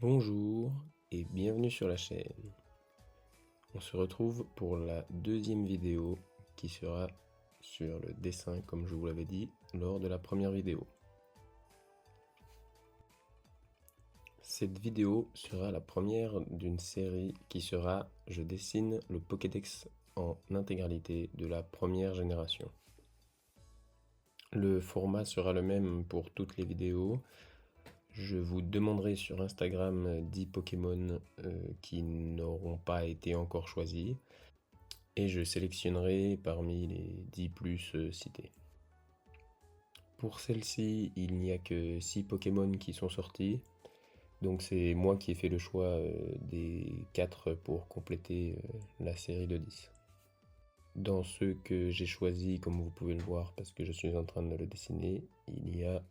Bonjour et bienvenue sur la chaîne. On se retrouve pour la deuxième vidéo qui sera sur le dessin comme je vous l'avais dit lors de la première vidéo. Cette vidéo sera la première d'une série qui sera je dessine le Pokédex en intégralité de la première génération. Le format sera le même pour toutes les vidéos. Je vous demanderai sur Instagram 10 Pokémon qui n'auront pas été encore choisis et je sélectionnerai parmi les 10 plus cités. Pour celle-ci, il n'y a que 6 Pokémon qui sont sortis, donc c'est moi qui ai fait le choix des 4 pour compléter la série de 10. Dans ceux que j'ai choisis, comme vous pouvez le voir parce que je suis en train de le dessiner, il y a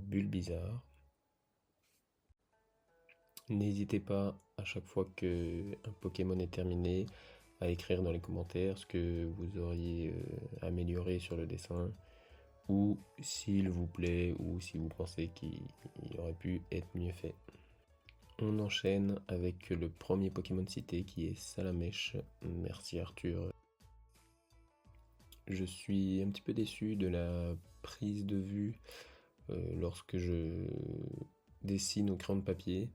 Bulbizarre. N'hésitez pas à chaque fois qu'un Pokémon est terminé à écrire dans les commentaires ce que vous auriez amélioré sur le dessin ou s'il vous plaît ou si vous pensez qu'il aurait pu être mieux fait. On enchaîne avec le premier Pokémon cité qui est Salamèche. Merci Arthur. Je suis un petit peu déçu de la prise de vue lorsque je dessine au crayon de papier.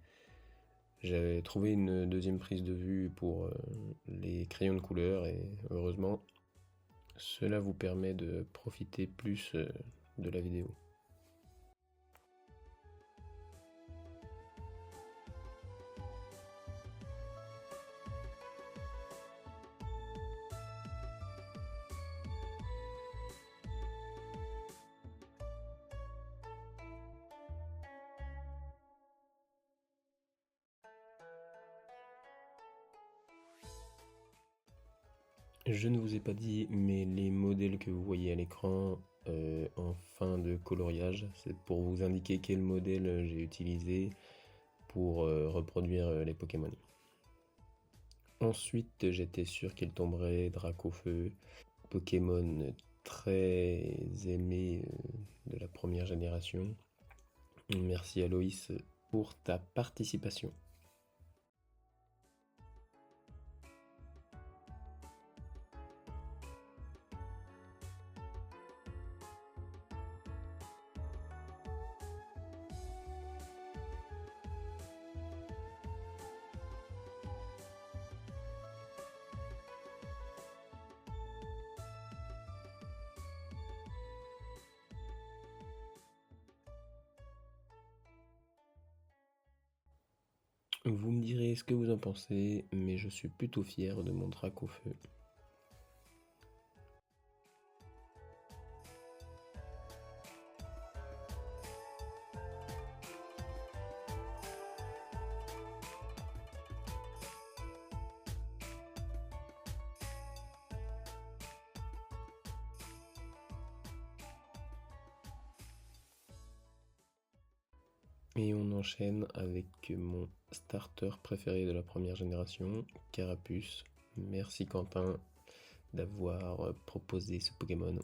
J'avais trouvé une deuxième prise de vue pour les crayons de couleur et heureusement cela vous permet de profiter plus de la vidéo. Je ne vous ai pas dit, mais les modèles que vous voyez à l'écran en fin de coloriage, c'est pour vous indiquer quel modèle j'ai utilisé pour reproduire les Pokémon. Ensuite, j'étais sûr qu'il tomberait Dracofeu, Pokémon très aimé de la première génération. Merci Aloïs pour ta participation. Vous me direz ce que vous en pensez, mais je suis plutôt fier de mon Dracofeu. Et on enchaîne avec mon starter préféré de la première génération, Carapuce. Merci Quentin d'avoir proposé ce Pokémon.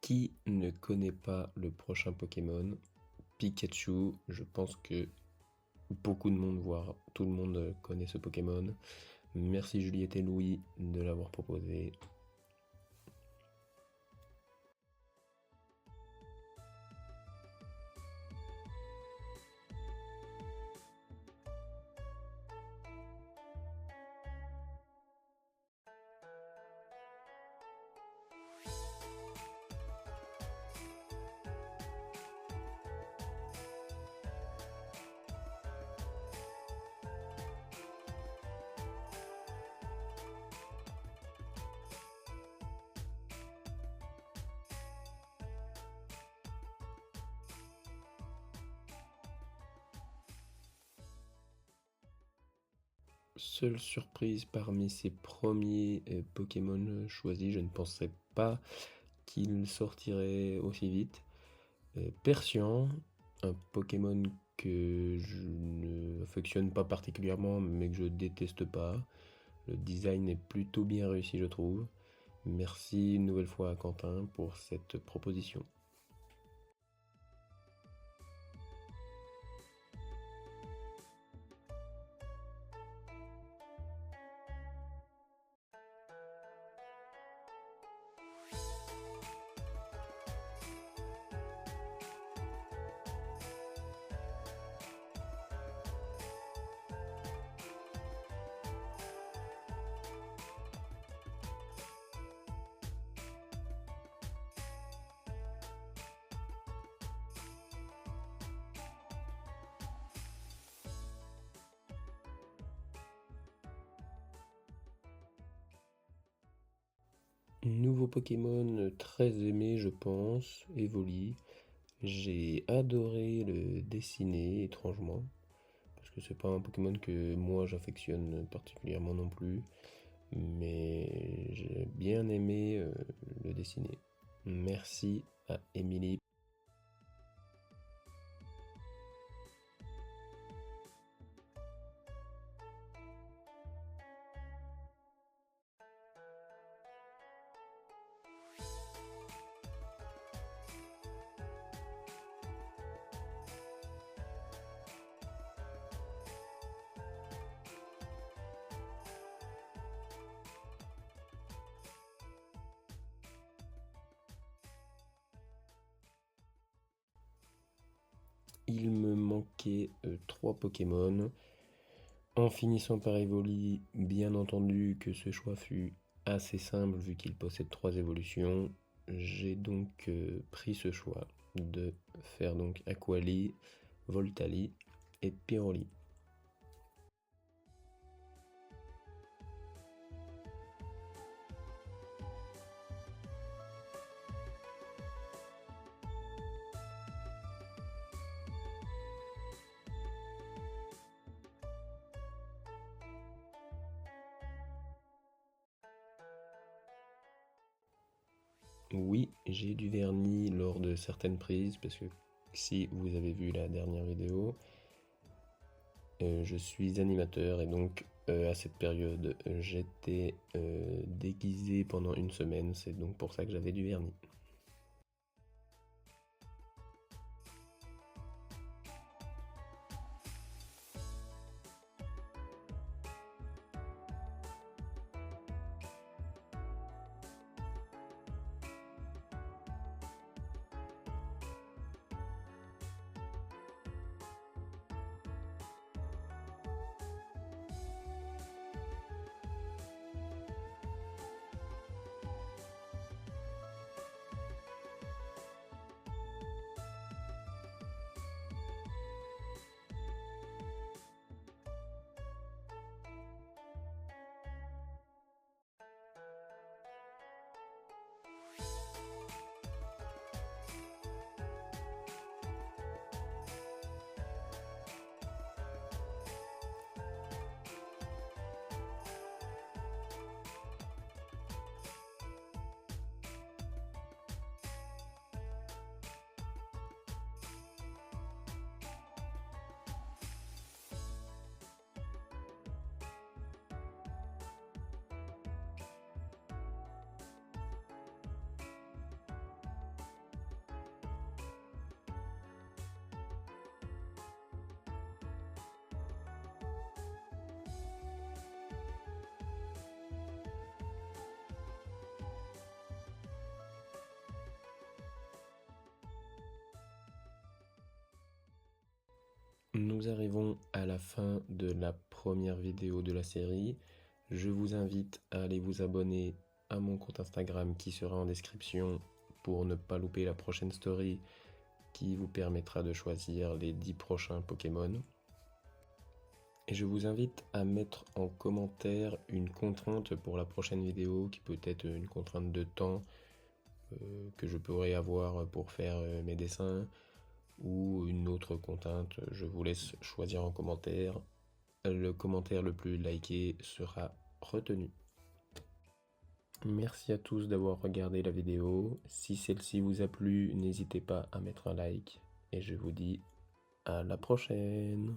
Qui ne connaît pas le prochain Pokémon? Pikachu, je pense que beaucoup de monde, voire tout le monde connaît ce Pokémon. Merci Juliette et Louis de l'avoir proposé. Seule surprise parmi ces premiers Pokémon choisis, je ne pensais pas qu'il sortirait aussi vite. Persian, un Pokémon que je ne affectionne pas particulièrement, mais que je déteste pas. Le design est plutôt bien réussi, je trouve. Merci une nouvelle fois à Quentin pour cette proposition. Nouveau Pokémon très aimé, je pense, Evoli. J'ai adoré le dessiner, étrangement, parce que c'est pas un Pokémon que moi j'affectionne particulièrement non plus, mais j'ai bien aimé le dessiner. Merci à Émilie. Il me manquait 3 Pokémon. En finissant par Evoli, bien entendu que ce choix fut assez simple vu qu'il possède 3 évolutions. J'ai donc pris ce choix de faire donc Aquali, Voltali et Pyroli. Oui, j'ai du vernis lors de certaines prises, parce que si vous avez vu la dernière vidéo, je suis animateur et donc à cette période j'étais déguisé pendant une semaine, c'est donc pour ça que j'avais du vernis. Nous arrivons à la fin de la première vidéo de la série. Je vous invite à aller vous abonner à mon compte Instagram qui sera en description pour ne pas louper la prochaine story qui vous permettra de choisir les 10 prochains Pokémon. Et je vous invite à mettre en commentaire une contrainte pour la prochaine vidéo qui peut être une contrainte de temps que je pourrais avoir pour faire mes dessins ou une autre contrainte, je vous laisse choisir en commentaire. le commentaire le plus liké sera retenu. Merci à tous d'avoir regardé la vidéo. Si celle-ci vous a plu, n'hésitez pas à mettre un like et je vous dis à la prochaine.